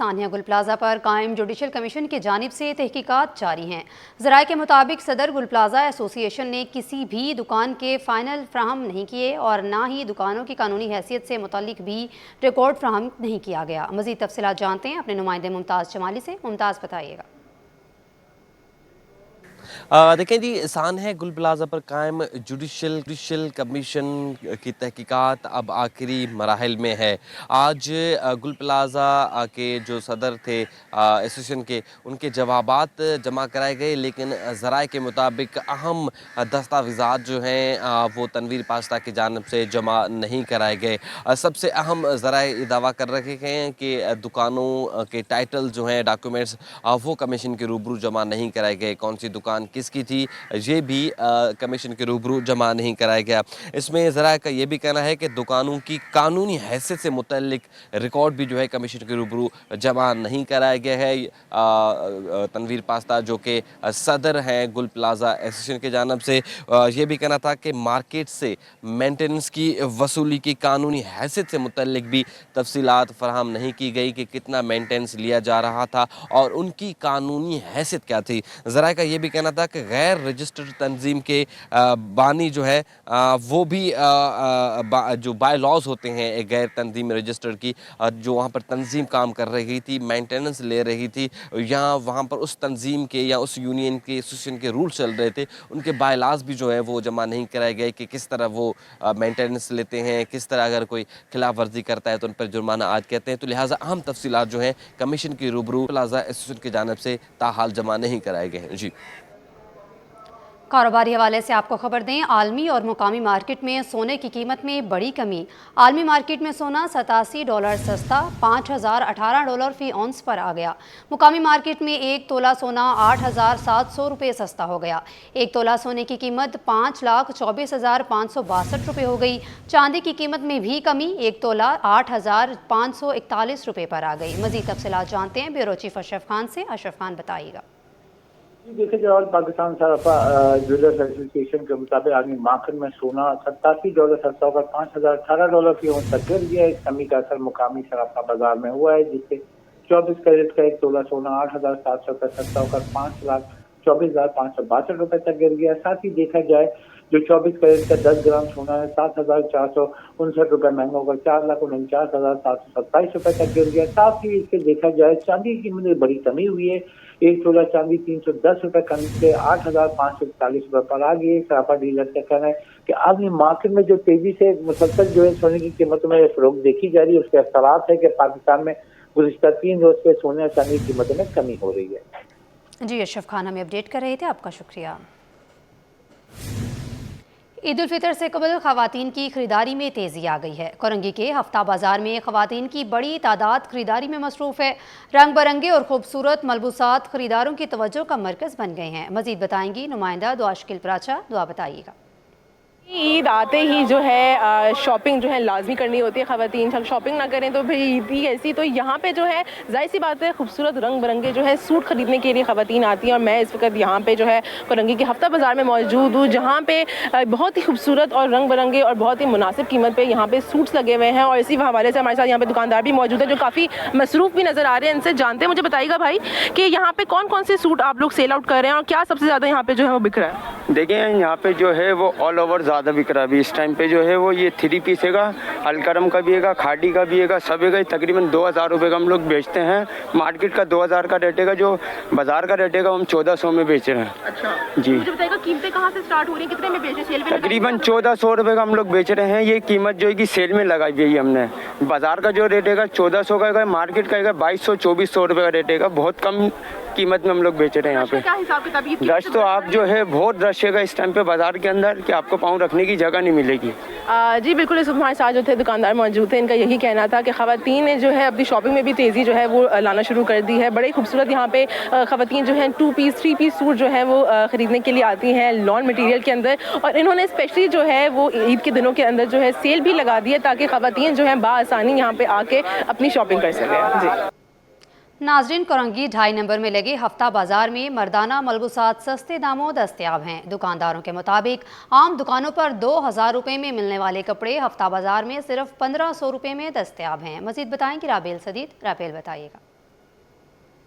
सानिया गुल प्लाजा पर कायम जुडिशल कमीशन की जानिब से तहकीकात जारी हैं। ज़राए के मुताबिक सदर गुल प्लाजा एसोसिएशन ने किसी भी दुकान के फाइनल फ्राहम नहीं किए और ना ही दुकानों की कानूनी हैसियत से मुतालिक भी रिकॉर्ड फ्राहम नहीं किया गया। मज़ीद तफसीलात जानते हैं अपने नुमाइंदे मुमताज़ जमाली से। मुमताज़ बताइएगा। देखें जी, सानिया गुल प्लाजा पर कायम जुडिशल कमीशन की तहकीकात अब आखिरी मराहिल में है। आज गुल प्लाजा के जो सदर थे एसोसिएशन के, उनके जवाबात जमा कराए गए, लेकिन ज़राए के मुताबिक अहम दस्तावेज़ात जो हैं वो तनवीर पास्ता की जानिब से जमा नहीं कराए गए। सबसे अहम ज़राए दावा कर रहे हैं कि दुकानों के टाइटल जो हैं, डॉक्यूमेंट्स, वो कमीशन के रूबरू जमा नहीं कराए गए। कौन सी दुकान किसकी थी ये भी कमीशन के रूबरू जमा नहीं कराया गया। इसमें ज़रा का ये भी कहना है कि दुकानों की कानूनी हैसियत से मुतल्लिक रिकॉर्ड भी जो है कमीशन के रूबरू जमा नहीं कराया गया है। तनवीर पास्ता जो कि सदर हैं गुल प्लाजा एसोसिएशन की जानिब से, ये भी कहना था कि मार्केट से मेंटेनेंस की वसूली की कानूनी हैसियत से मुतल्लिक भी तफसीलात फराहम नहीं की गई कि कितना मेंटेनेंस लिया जा रहा था और उनकी कानूनी हैसियत क्या थी। ज़रा का ये भी कहना था कि गैर रजिस्टर्ड तंजीम के बानी जो है वो भी जो बाय लॉज होते हैं एक गैर तंजीम रजिस्टर्ड की, जो वहाँ पर तंजीम काम कर रही थी, मेंटेनेंस ले रही थी, या वहाँ पर उस तंजीम के या उस यूनियन के एसोसिएशन के रूल चल रहे थे, उनके बाय लॉज भी जो है वो जमा नहीं कराए गए कि किस तरह वो मेंटेनेंस लेते हैं, किस तरह अगर कोई खिलाफ वर्जी करता है तो उन पर जुर्माना आयद कहते हैं। तो लिहाजा अहम तफसीलात जो हैं कमीशन की रूबरू प्लाजा एसोसिएशन की जानिब से ताहाल जमा नहीं कराए गए हैं। जी, कारोबारी हवाले से आपको खबर दें, आलमी और मुकामी मार्केट में सोने की कीमत में बड़ी कमी। आलमी मार्केट में सोना $87 सस्ता $5,018 फ़ी औंस पर आ गया। मुकामी मार्केट में एक तोला सोना $8,700 सस्ता हो गया। एक तोला सोने की कीमत $5,24,562 हो गई। चांदी की कीमत में भी कमी, एक तोला $8,541 पर आ गई। मज़ीद तफसीलात जानते हैं ब्यूरो चीफ अशरफ खान से। अशरफ खान बताइएगा। देखिए जाए और पाकिस्तान सराफा ज्वेलर्स एसोसिएशन के मुताबिक आदमी मार्केट में सोना $87 सस्ता होकर $5,018 की औंस तक गिर गया। इस कमी का असर मुकामी सराफा बाजार में हुआ है, जिससे 24 कैरेट का एक तोला सोना $8,700 सस्ता होकर $5,24,562 तक गिर गया। साथ ही देखा जाए जो 24 कैरेट का 10 ग्राम सोना है $7,459 महंगा होकर $4,49,727 तक गिर गया। साथ ही इसके देखा जाए चांदी की कीमत में बड़ी कमी हुई है। एक तोला चांदी $310 कम से $8,541 पर आ गई। सराफा डीलर का कहना है कि आदमी मार्केट में जो तेजी से मुसलसल जो है सोने की कीमतों में फरोख देखी जा रही है, उसके असरात है कि पाकिस्तान में गुज़िश्ता 3 रोज से सोने और चांदी की कीमतों में कमी हो रही है। जी, अशरफ खान हमें अपडेट कर रहे थे, आपका शुक्रिया। ईद उल फितर से कबल खवातीन की खरीदारी में तेज़ी आ गई है। कोरंगी के हफ्ता बाजार में खवातीन की बड़ी तादाद खरीदारी में मसरूफ़ है। रंग बिरंगे और खूबसूरत मलबूसात खरीदारों की तवज्जो का मरकज़ बन गए हैं। मज़ीद बताएंगी नुमाइंदा दुआ शकील प्राचा। दुआ बताइएगा। ईद आते ही जो है शॉपिंग जो है लाजमी करनी होती है। ख़वातीन जब शॉपिंग ना करें तो फिर ईद ही ऐसी। तो यहाँ पे जो है जाहिर सी बात है खूबसूरत रंग बिरंगे जो है सूट खरीदने के लिए ख़वातीन आती हैं। और मैं इस वक्त यहाँ पे जो है कोरंगी के हफ्ता बाज़ार में मौजूद हूँ, जहाँ पे बहुत ही खूबसूरत और रंग बिरंगे और बहुत ही मुनासिब कीमत पे यहाँ पे सूट्स लगे हुए हैं। और इसी हवाले से हमारे साथ यहाँ पे दुकानदार भी मौजूद है जो काफ़ी मसरूफ़ भी नज़र आ रहे हैं। इनसे जानते हैं। मुझे बताइएगा भाई कि यहाँ पे कौन कौन से सूट आप लोग सेल आउट कर रहे हैं और क्या सबसे ज़्यादा यहाँ पे जो है वो बिक रहा है? देखिए यहाँ पे जो है वो ऑल ओवर ज़्यादा बिक रहा है अभी इस टाइम पे। जो है वो ये 3 पीस हैगा, अलकरम का भी हैगा, खाड़ी का भी हैगा, सब हैगा। तकरीबन 2,000 रुपये का हम लोग बेचते हैं। मार्केट का 2,000 का रेट हैगा, जो बाजार का रेट हैगा हम 1,400 में बेच रहे हैं। अच्छा जी। मुझे बताइएगा कीमतें कहाँ से स्टार्ट हो रही हैं, कितने में बेच रहे हैं? सेल में तकरीबन 1,400 रुपये का हम लोग बेच रहे हैं। ये कीमत जो है कि सेल में लगाई हुई है हमने। बाजार का जो रेट हैगा 1,400 का हैगा, मार्केट का हैगा 2,200-2,400 रुपये का रेट हैगा। बहुत कम कीमत में हम लोग बेच रहे हैं यहाँ पे। रश तो आप जो है बहुत रश है इस टाइम पे बाजार के अंदर कि आपको पाँव रखने की जगह नहीं मिलेगी। जी बिल्कुल। इस हमारे साथ जो थे दुकानदार मौजूद थे, इनका यही कहना था कि ख़वातीन ने जो है अपनी शॉपिंग में भी तेज़ी जो है वो लाना शुरू कर दी है। बड़े खूबसूरत यहाँ पे ख़वातीन जो है 2 पीस 3 पीस सूट जो है वो ख़रीदने के लिए आती हैं लॉन मटेरियल के अंदर। और इन्होंने स्पेशली जो है वो ईद के दिनों के अंदर जो है सेल भी लगा दी है ताकि ख़वातीन जो है बाआसानी यहाँ पे आके अपनी शॉपिंग कर सकें। जी नाजरीन, कोरंगी 2.5 नंबर में लगे हफ्ता बाजार में मर्दाना मलबूसात सस्ते दामों दस्तयाब हैं। दुकानदारों के मुताबिक आम दुकानों पर 2,000 रुपये में मिलने वाले कपड़े हफ्ता बाजार में सिर्फ 1,500 रुपये में दस्तयाब हैं। मजीद बताएंगे राबेल सदीद। राबेल बताइएगा।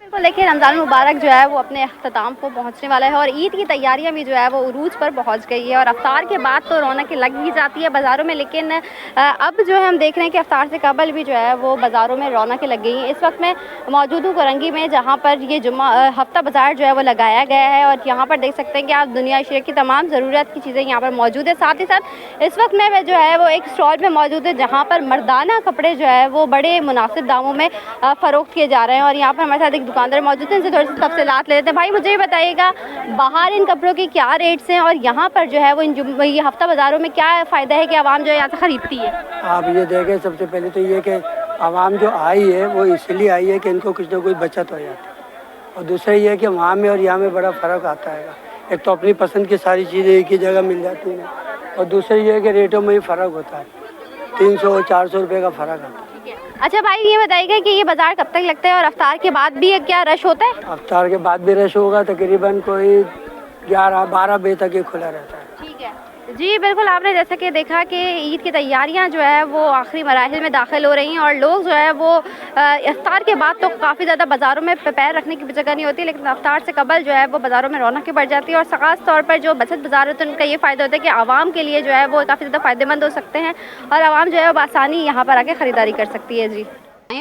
बिल्कुल, देखिए रमज़ान मुबारक जो है वो अपने अख्ताम को पहुंचने वाला है और ईद की तैयारियां भी जो है वो उरूज पर पहुंच गई है और अफ्तार के बाद तो रौनक लग ही जाती है बाज़ारों में, लेकिन अब जो है हम देख रहे हैं कि अफ्तार से कबल भी जो है वो बाज़ारों में रौनक लग गई है। इस वक्त मैं मौजूद हूँ कोरंगी में, जहाँ पर ये जुम्मा हफ्ता बाज़ार जो है वो लगाया गया है और यहाँ पर देख सकते हैं कि आप दुनिया शहर की तमाम ज़रूरत की चीज़ें यहाँ पर मौजूद है। साथ ही साथ इस वक्त मैं जो है वो एक स्टॉल पर मौजूद है जहाँ पर मर्दाना कपड़े जो है वो बड़े मुनासिब दामों में फ़रोख्त किए जा रहे हैं और यहाँ पर हमारे साथ एक दुकानदार मौजूद हैं, इनसे थोड़ी सी तफसीलात लेते हैं। भाई मुझे ये बताइएगा, बाहर इन कपड़ों के क्या रेट्स हैं और यहाँ पर जो है वो ये हफ्ता बाज़ारों में क्या फ़ायदा है कि आवाम जो है यहाँ से ख़रीदती है? आप ये देखें, सबसे पहले तो ये कि आवाम जो आई है वो इसलिए आई है कि इनको कुछ ना कुछ बचत हो जाती है और दूसरा ये है कि वहाँ में और यहाँ में बड़ा फ़र्क आता है। एक तो अपनी पसंद की सारी चीज़ें एक ही जगह मिल जाती हैं और दूसरा ये है कि रेटों में ही फ़र्क होता है, 300-400 रुपये का फ़र्क आता है। अच्छा भाई ये बताइएगा कि ये बाज़ार कब तक लगता है और अफ्तार के बाद भी क्या रश होता है? अफ्तार के बाद भी रश होगा, तकरीबन कोई 11-12 बजे तक ये खुला रहता है। ठीक है जी, बिल्कुल आपने जैसा कि देखा कि ईद की तैयारियां जो है वो आखिरी मराहिल में दाखिल हो रही हैं और लोग जो है वो इफ्तार के बाद तो काफ़ी ज़्यादा बाज़ारों में पैर रखने की जगह नहीं होती, लेकिन इफ्तार से कबल जो है वो बाज़ारों में रौनक बढ़ जाती है और ख़ास तौर पर जो बचत बाज़ार होते हैं उनका ये फ़ायदा होता है कि आवाम के लिए जो है वो काफ़ी ज़्यादा फ़ायदेमंद हो सकते हैं और आवाम जो है वो आसानी यहाँ पर आके ख़रीदारी कर सकती है। जी,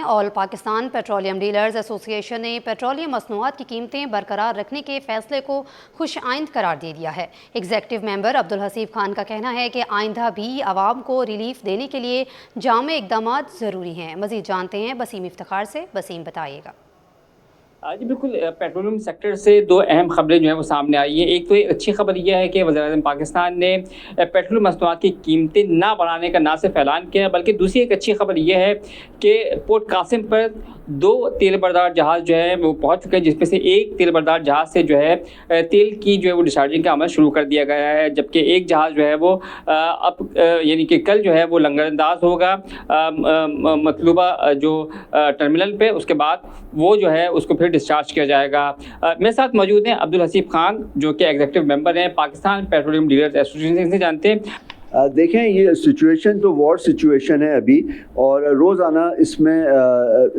all Pakistan petroleum dealers association ने पेट्रोलियम मसनूआत की कीमतें बरकरार रखने के फैसले को खुश आइंद करार दे दिया है। एग्जेक्टिव मेंबर अब्दुल हसीब खान का कहना है कि आइंदा भी आवाम को रिलीफ देने के लिए जामे इकदाम ज़रूरी हैं। मज़ीद जानते हैं बसीम इफ्तिखार से। बसीम बताइएगा। जी बिल्कुल, पेट्रोलियम सेक्टर से दो अहम खबरें जो हैं वो सामने आई है। एक तो एक अच्छी खबर यह है कि वज़ीर-ए-आज़म पाकिस्तान ने पेट्रोलियम मसनूआत की कीमतें ना बढ़ाने का ना सिर्फ ऐलान किया, बल्कि दूसरी एक अच्छी खबर यह है कि पोर्ट कासिम पर 2 तेल बरदार जहाज़ जो है वो पहुँच चुके हैं, जिसमें से एक तेल बरदार जहाज़ से जो है तेल की जो है वो डिस्चार्जिंग का अमल शुरू कर दिया गया है, जबकि एक जहाज़ जो है वो अब यानी कि कल जो है वो लंगरअंदाज होगा मतलूबा जो टर्मिनल पे, उसके बाद वो जो है उसको फिर डिस्चार्ज किया जाएगा। मेरे साथ मौजूद हैं अब्दुल हसीब खान जो कि एग्जीक्यूटिव मेंबर हैं पाकिस्तान पेट्रोलियम डीलर्स एसोसिएशन से। जानते हैं देखें, ये सिचुएशन तो वॉर सिचुएशन है अभी और रोज़ाना इसमें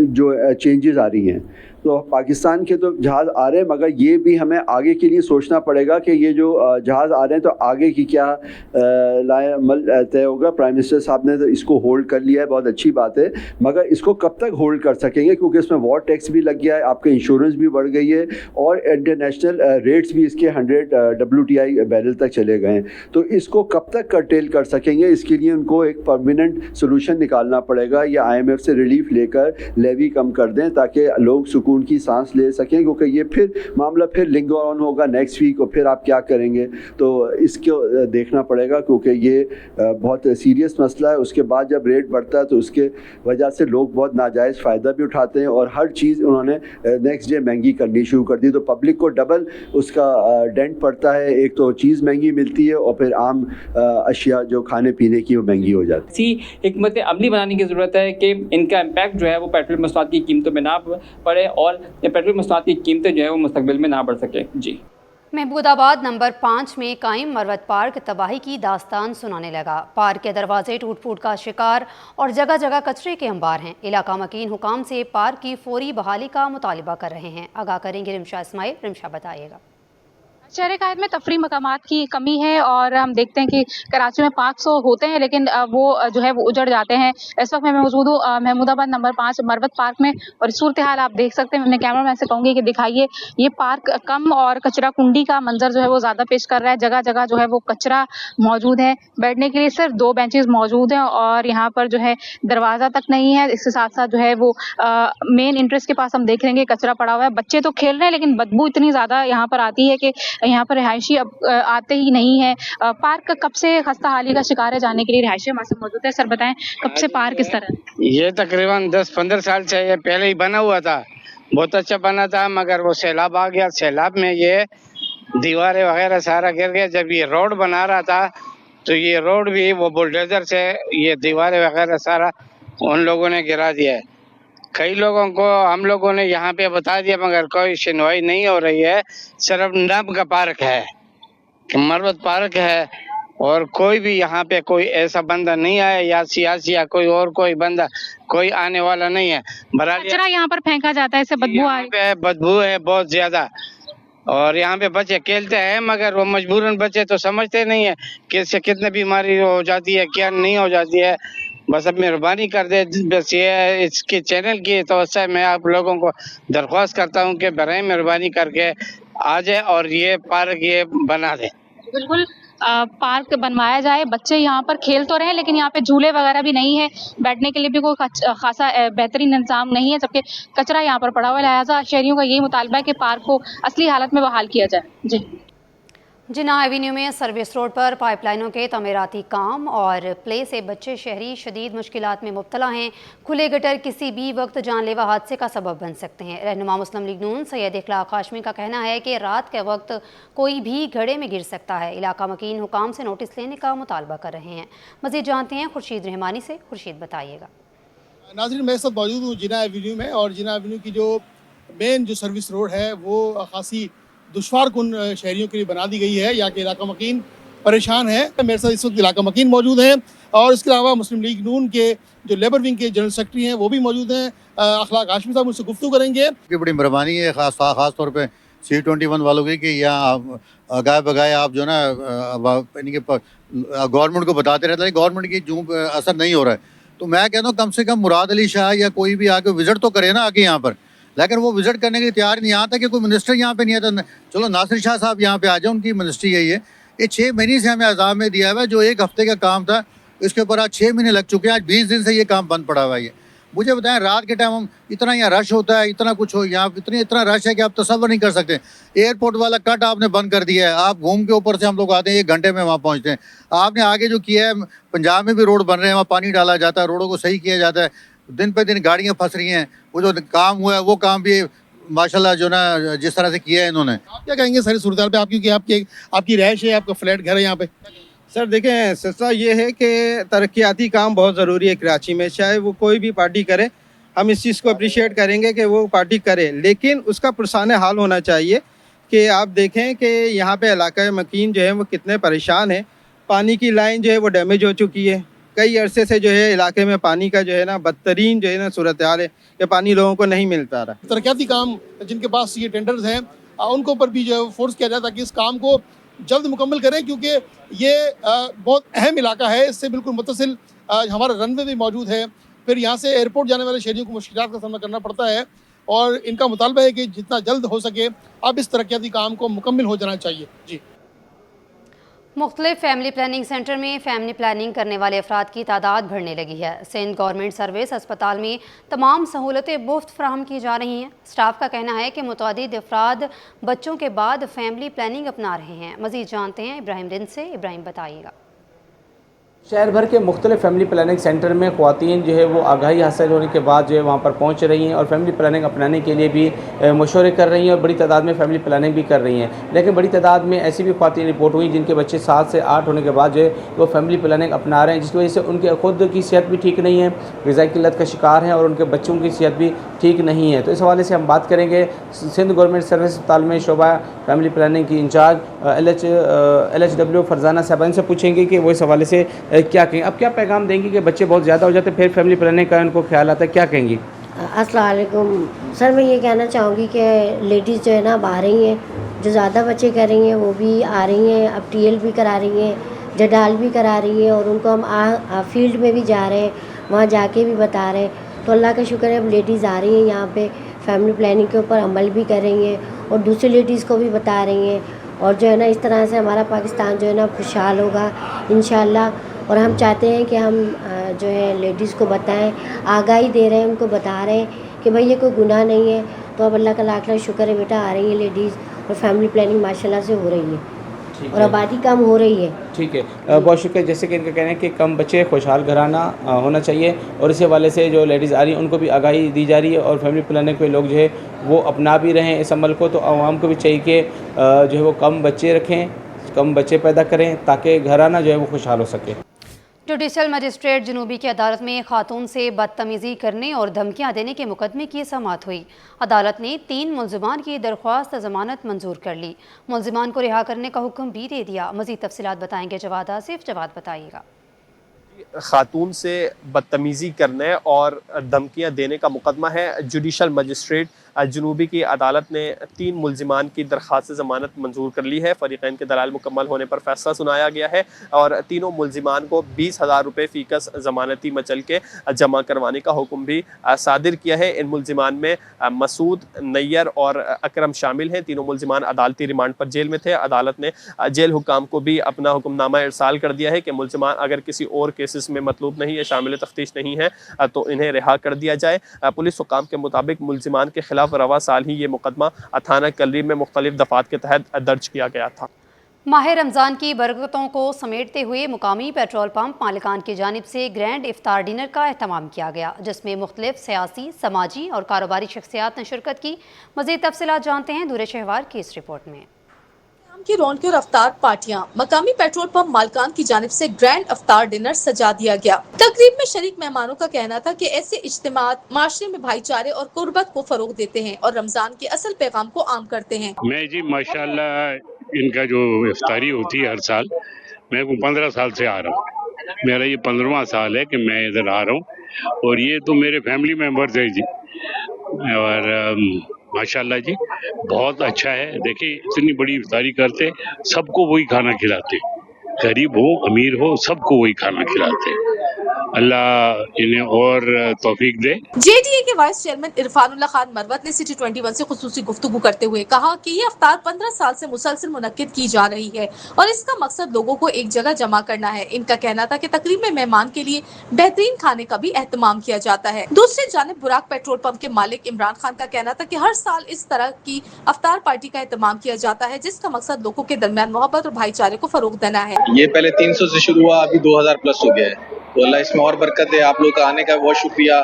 जो चेंजेस आ रही हैं, तो पाकिस्तान के तो जहाज़ आ रहे हैं, मगर ये भी हमें आगे के लिए सोचना पड़ेगा कि ये जो जहाज़ आ रहे हैं तो आगे की क्या अमल तय होगा। प्राइम मिनिस्टर साहब ने तो इसको होल्ड कर लिया है, बहुत अच्छी बात है, मगर इसको कब तक होल्ड कर सकेंगे, क्योंकि इसमें वॉर टैक्स भी लग गया है, आपका इंश्योरेंस भी बढ़ गई है और इंटरनेशनल रेट्स भी इसके 100 WTI बैरल तक चले गए हैं। तो इसको कब तक कर्टेल कर सकेंगे, इसके लिए उनको एक परमानेंट सोल्यूशन निकालना पड़ेगा या IMF से रिलीफ लेकर लेवी कम कर दें ताकि लोग सुकून की सांस ले सकें, क्योंकि ये फिर मामला फिर लिंगर ऑन होगा नेक्स्ट वीक और फिर आप क्या करेंगे, तो इसको देखना पड़ेगा क्योंकि ये बहुत सीरियस मसला है। उसके बाद जब रेट बढ़ता है तो उसके वजह से लोग बहुत नाजायज़ फ़ायदा भी उठाते हैं और हर चीज़ उन्होंने नेक्स्ट डे महंगी करनी शुरू कर दी, तो पब्लिक को डबल उसका डेंट पड़ता है। एक तो चीज़ महंगी मिलती है और फिर आम अशिया जो खाने पीने की वो महंगी हो जाती है। इसी हिकमत अमली बनाने की ज़रूरत है कि इनका इम्पैक्ट जो है वो पेट्रोल मसनूआत की कीमतों में ना पड़े और पेट्रोल मसनूआत की कीमतें जो है वो मुस्तकबिल में ना बढ़ सके। जी, महमूदाबाद नंबर 5 में कायम मरवत पार्क तबाही की दास्तान सुनाने लगा। पार्क के दरवाजे टूट फूट का शिकार और जगह जगह कचरे के अंबार हैं। इलाका मकीन हुकाम से पार्क की फौरी बहाली का मुतालिबा कर रहे हैं। आगाह करेंगे रिमशा इस्माइल। रिमशा बताइएगा। शहर कायद में तफरी मकामात की कमी है और हम देखते हैं कि कराची में 500 होते हैं लेकिन वो जो है वो उजड़ जाते हैं। इस वक्त मैं मौजूद हूँ महमूदाबाद नंबर 5 मरवत पार्क में और सूरत हाल आप देख सकते हैं। मैं कैमरा मैन से कहूँगी कि दिखाइए, ये पार्क कम और कचरा कुंडी का मंजर जो है वो ज़्यादा पेश कर रहा है। जगह जगह जो है वो कचरा मौजूद है, बैठने के लिए सिर्फ 2 बेंचेस मौजूद हैं और यहाँ पर जो है दरवाज़ा तक नहीं है। इसके साथ साथ जो है वो मेन एंट्रेंस के पास हम देख रहे हैं कचरा पड़ा हुआ है। बच्चे तो खेल रहे हैं लेकिन बदबू इतनी ज़्यादा यहाँ पर आती है कि यहाँ पर रिहायशी अब आते ही नहीं है। पार्क कब से खस्ता हाली का शिकार है, जाने के लिए रिहायशी हमारे साथ मौजूद है। सर बताएं, कब से पार्क इस तरह? ये तकरीबन 10-15 साल से ये पहले ही बना हुआ था, बहुत अच्छा बना था, मगर वो सैलाब आ गया। सैलाब में ये दीवारें वगैरह सारा गिर गया। जब ये रोड बना रहा था तो ये रोड भी वो बुलडोजर से ये दीवारें वगैरह सारा उन लोगों ने गिरा दिया है। कई लोगों को हम लोगों ने यहाँ पे बता दिया मगर कोई सुनवाई नहीं हो रही है। सिर्फ नब का पार्क है, मरवत पार्क है, और कोई भी यहाँ पे कोई ऐसा बंदा नहीं आया या सियासी या कोई और कोई बंदा कोई आने वाला नहीं है। कचरा यहाँ पर फेंका जाता है, इससे बदबू आ रही है। बदबू है बहुत ज्यादा। और यहाँ पे बच्चे खेलते हैं मगर वो मजबूरन बच्चे तो समझते नहीं है कि इससे कितनी बीमारी हो जाती है क्या नहीं हो जाती है। बस अब मेहरबानी कर दे, बस ये इसके चैनल की तवज्जो मैं आप लोगों को दरख्वास्त करता हूँ कि बराए मेहरबानी करके आ जाए और ये पार्क ये बना दे। बिल्कुल पार्क बनवाया जाए, बच्चे यहाँ पर खेल तो रहे हैं लेकिन यहाँ पे झूले वगैरह भी नहीं है, बैठने के लिए भी कोई खासा बेहतरीन इंतजाम नहीं है, जबकि कचरा यहाँ पर पड़ा हुआ है। लिहाजा शहरियों का यही मुतालबा है कि पार्क को असली हालत में बहाल किया जाए। जी जिन्ना एवेन्यू में सर्विस रोड पर पाइपलाइनों के तमीराती काम और प्ले से बच्चे शहरी शदीद मुश्किलात में मुब्तला हैं। खुले गटर किसी भी वक्त जानलेवा हादसे का सबब बन सकते हैं। रहनुमा मुस्लिम लीग नून सैयद इखलाक हाशमी का कहना है कि रात के वक्त कोई भी घड़े में गिर सकता है। इलाका मकीन हुकाम से नोटिस लेने का मुतालबा कर रहे हैं। मज़ीद जानते हैं खुर्शीद रहमानी से। खुर्शीद बताइएगा। नाज़रीन, मैं इस वक्त मौजूद हूँ जिन्ना एवेन्यू में और जिन्ना एवेन्यू की जो मेन जो सर्विस रोड है वो खासी दुश्वार कुन शहरियों के लिए बना दी गई है। यहाँ के इलाका मकीन परेशान है। मेरे साथ इस वक्त इलाका मकीन मौजूद हैं और इसके अलावा मुस्लिम लीग नून के जो लेबर विंग के जनरल सेक्रेटरी हैं वो भी मौजूद हैं। इखलाक हाशमी साहब मुझसे गुफ्तगू करेंगे। बड़ी मेहरबानी है खास तौर पे C21 वालों की कि यहाँ गाय बगाए आप जो ना गवर्नमेंट को बताते रहते हैं गवर्नमेंट की जो असर नहीं हो रहा है। तो मैं कहता हूँ कम से कम मुराद अली शाह या कोई भी आके विजिट तो करे ना आके यहाँ पर, लेकिन वो विजिट करने के लिए तैयार नहीं। यहाँ तक कि कोई मिनिस्टर यहाँ पे नहीं आता। चलो नासिर शाह साहब यहाँ पे आ जाए, उनकी मिनिस्ट्री है ये 6 महीने से हमें अज़ाम में दिया हुआ है। जो 1 हफ्ते का काम था इसके ऊपर आज 6 महीने लग चुके हैं। आज 20 दिन से ये काम बंद पड़ा हुआ है। ये मुझे बताएं रात के टाइम हम इतना यहाँ रश होता है, इतना कुछ हो यहाँ इतना रश है कि आप तसव्वुर नहीं कर सकते। एयरपोर्ट वाला कट आपने बंद कर दिया है। आप घूम के ऊपर से हम लोग आते हैं 1 घंटे में वहाँ पहुँचते हैं। आपने आगे जो किया है, पंजाब में भी रोड बन रहे हैं, वहाँ पानी डाला जाता है, रोडों को सही किया जाता है। दिन पे दिन गाड़ियाँ फंस रही हैं। वो जो काम हुआ है वो काम भी माशाल्लाह जो ना जिस तरह से किया है इन्होंने। आप क्या कहेंगे सारी सूरत पे? आप क्योंकि आपकी रहायश है, आपका फ्लैट घर है यहाँ पे। सर देखें, सिलसिला ये है कि तरक्याती काम बहुत ज़रूरी है कराची में, चाहे वो कोई भी पार्टी करे। हम इस चीज़ को अप्रिशिएट करेंगे कि वो पार्टी करे, लेकिन उसका पुरसान हाल होना चाहिए कि आप देखें कि यहाँ पे इलाका मकीन जो है वो कितने परेशान है। पानी की लाइन जो है वो डैमेज हो चुकी है। कई अरसे से जो है इलाके में पानी का जो है ना बदतरीन जो है ना सूरत हाल है कि पानी लोगों को नहीं मिल पा रहा। तरक्याती काम जिनके पास ये टेंडर्स हैं उनको ऊपर भी जो फोर्स किया जाए ताकि इस काम को जल्द मुकम्मल करें, क्योंकि ये बहुत अहम इलाका है। इससे बिल्कुल मुत्तसिल हमारा रनवे भी मौजूद है। फिर यहाँ से एयरपोर्ट जाने वाले शहरियों को मुश्किलात का सामना करना पड़ता है और इनका मुतालबा है कि जितना जल्द हो सके अब इस तरक्याती काम को मुकम्मल हो जाना चाहिए। जी मुख्तलिफ फैमिली प्लानिंग सेंटर में फैमिली प्लानिंग करने वाले अफराद की तादाद बढ़ने लगी है। सिंध गवर्नमेंट सर्विस अस्पताल में तमाम सहूलतें मुफ्त फराहम की जा रही हैं। स्टाफ का कहना है कि मुतअद्दिद अफराद बच्चों के बाद फैमिली प्लानिंग अपना रहे हैं। मज़ीद जानते हैं इब्राहिम रिंद से। इब्राहिम बताइएगा। शहर भर के मुख्तलिफ फैमिली प्लानिंग सेंटर में ख़वातीन जो है वो आगाही हासिल होने के बाद जो है वहाँ पर पहुँच रही हैं और फैमिली प्लानिंग अपनाने के लिए भी मशवरे कर रही हैं और बड़ी तादाद में फैमिली प्लानिंग भी कर रही हैं। लेकिन बड़ी तादाद में ऐसी भी ख़वातीन रिपोर्ट हुई जिनके बच्चे 7 से 8 होने के बाद जो है वो फैमिली प्लानिंग अपना रहे हैं, जिसकी वजह से उनके खुद की सेहत भी ठीक नहीं है, ग़िज़ाई किल्लत का शिकार हैं और उनके बच्चों की सेहत भी ठीक नहीं है। तो इस हवाले से हम बात करेंगे सिंध गवर्नमेंट सर्विस अस्पताल में शोबा फैमिली प्लानिंग की इंचार्ज LHW फरजाना साहब से पूछेंगे कि वो इस हवाले से क्या कहें। अब क्या पैगाम देंगी कि बच्चे बहुत ज़्यादा हो जाते हैं फिर फैमिली प्लानिंग का उनको ख्याल आता है, क्या कहेंगी? अस्सलाम वालेकुम सर, मैं ये कहना चाहूँगी कि लेडीज़ जो है ना अब आ रही हैं, जो ज़्यादा बच्चे कर रही हैं वो भी आ रही हैं। अब TL भी करा रही हैं, जडाल भी करा रही हैं और उनको हम फील्ड में भी जा रहे हैं, वहाँ जाके भी बता रहे हैं। तो अल्लाह का शुक्र है अब लेडीज़ आ रही हैं यहाँ पे फैमिली प्लानिंग के ऊपर अमल भी कर रही हैं और दूसरी लेडीज़ को भी बता रही हैं। और जो है ना इस तरह से हमारा पाकिस्तान जो है ना खुशहाल होगा इंशाल्लाह। और हम चाहते हैं कि हम जो है लेडीज़ को बताएं, आगाही दे रहे हैं, उनको बता रहे हैं कि भाई ये कोई गुनाह नहीं है। तो अब अल्लाह का लाख लाख शुक्र है बेटा आ रही है लेडीज़ और फैमिली प्लानिंग माशाल्लाह से हो रही है और आबादी कम हो रही है। ठीक है, बहुत शुक्रिया। जैसे कि इनका कहना है कि कम बच्चे खुशहाल घराना होना चाहिए और इस हवाले से जो लेडीज़ आ रही हैं उनको भी आगाही दी जा रही है और फैमिली प्लानिंग के लोग जो है वो अपना भी रहे हैं इस अमल को। तो आवाम को भी चाहिए कि जो है वो कम बच्चे रखें, कम बच्चे पैदा करें ताकि घराना जो है वो खुशहाल हो सके। जुडिशल मजिस्ट्रेट जनूबी की अदालत में खातून से बदतमीज़ी करने और धमकियां देने के मुकदमे की समाअत हुई। अदालत ने 3 मुल्जिमान की दरख्वास्त जमानत मंजूर कर ली। मुल्जिमान को रिहा करने का हुक्म भी दे दिया। मज़ीद तफसीलात बताएंगे जवाद आसिफ। जवाद बताइएगा। खातून से बदतमीज़ी करने और धमकियां देने का मुकदमा है। जुडिशल मजिस्ट्रेट जनूबी की अदालत ने 3 मुल्जिमान की दरख्वास्त ज़मानत मंजूर कर ली है। फ़रीक़ैन के दलाल मुकम्मल होने पर फैसला सुनाया गया है और तीनों मुल्जिमान को 20,000 रुपये फ़ीकस ज़मानती मचल के जमा करवाने का हुक्म भी सादिर किया है। इन मुल्जिमान में मसूद, नैयर और अकरम शामिल हैं। तीनों मुल्जिमान अदालती रिमांड पर जेल में थे। अदालत ने जेल हुकाम को भी अपना हुक्मनामा इरसाल कर दिया है कि मुल्जिमान अगर किसी और केसेस में मतलूब नहीं है, शामिल तफ्तीश नहीं है, तो इन्हें रिहा कर दिया जाए। पुलिस हुकाम के मुताबिक मुल्जिमान के खिलाफ रवा साल ही ये मुकदमा थाना कलरी में मुख्तलिफ दफात के तहत दर्ज किया गया था। माह रमज़ान की बरकतों को समेटते हुए मुकामी पेट्रोल पंप मालिकान की जानिब से ग्रैंड इफ्तार डिनर का एहतमाम किया गया, जिसमें मुख्तलिफ सियासी, समाजी और कारोबारी शख्सियात ने शिरकत की। मज़ीद तफसीलात जानते हैं दूर शहवार की इस रिपोर्ट में। की रौनक और अफ्तार पार्टियां मकामी पेट्रोल पंप मालिकान की जानिब से ग्रैंड अफ्तार डिनर सजा दिया गया। तकरीब में शरीक मेहमानों का कहना था कि ऐसे इज्तिमात माशरे में भाईचारे और कुर्बत को फरोग देते हैं और रमजान के असल पैगाम को आम करते हैं। मैं जी माशाल्लाह इनका जो इफ्तारी होती है हर साल, मैं 15 साल से आ रहा हूँ। मेरा ये 15वां साल है कि मैं इधर आ रहा हूँ और ये तो मेरे फैमिली मेम्बर्स है जी। और माशाल्लाह जी बहुत अच्छा है। देखिए इतनी बड़ी इफ्तारी करते, सबको वही खाना खिलाते, गरीब हो अमीर हो सबको वही खाना खिलाते। अल्लाह इन्हें और तौफीक दे। JDA के वाइस चेयरमैन इरफानुल्लाह खान मरवत ने सिटी 21 से खुसूसी गुफ्तगू करते हुए कहा कि ये अफ्तार 15 साल से मुसलसल मुनक्किद की जा रही है और इसका मकसद लोगों को एक जगह जमा करना है। इनका कहना था कि तकरीब में मेहमान के लिए बेहतरीन खाने का भी एहतमाम किया जाता है। दूसरी जानिब बुराक पेट्रोल पंप के मालिक इमरान खान का कहना था कि हर साल इस तरह की अफ्तार पार्टी का एहतमाम किया जाता है, जिसका मकसद लोगों के दरमियान मोहब्बत और भाईचारे को फरोग देना है। ये पहले 300 से शुरू हुआ, अभी 2000 प्लस हो गया है। तो अल्लाह इसमें और बरकत दे। आप लोग का आने का बहुत शुक्रिया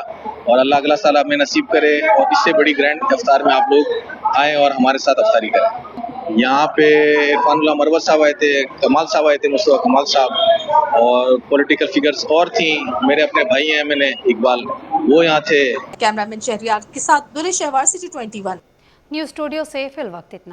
और अल्लाह अगला साल हमें नसीब करे और इससे बड़ी ग्रैंड इफ्तार में आप लोग आए और हमारे साथ इफ्तारी करें। यहाँ पे इरफानुल्लाह मरवत साहब आए थे, कमाल साहब आए थे, मुस्तफा कमाल साहब और पॉलिटिकल फिगर्स और थी। मेरे अपने भाई हैं मैंने इकबाल, वो यहाँ थे। कैमरामैन शहरियार के साथ दूर शहवार सिटी 21 न्यूज़ स्टूडियो से फिल वक्त इतना।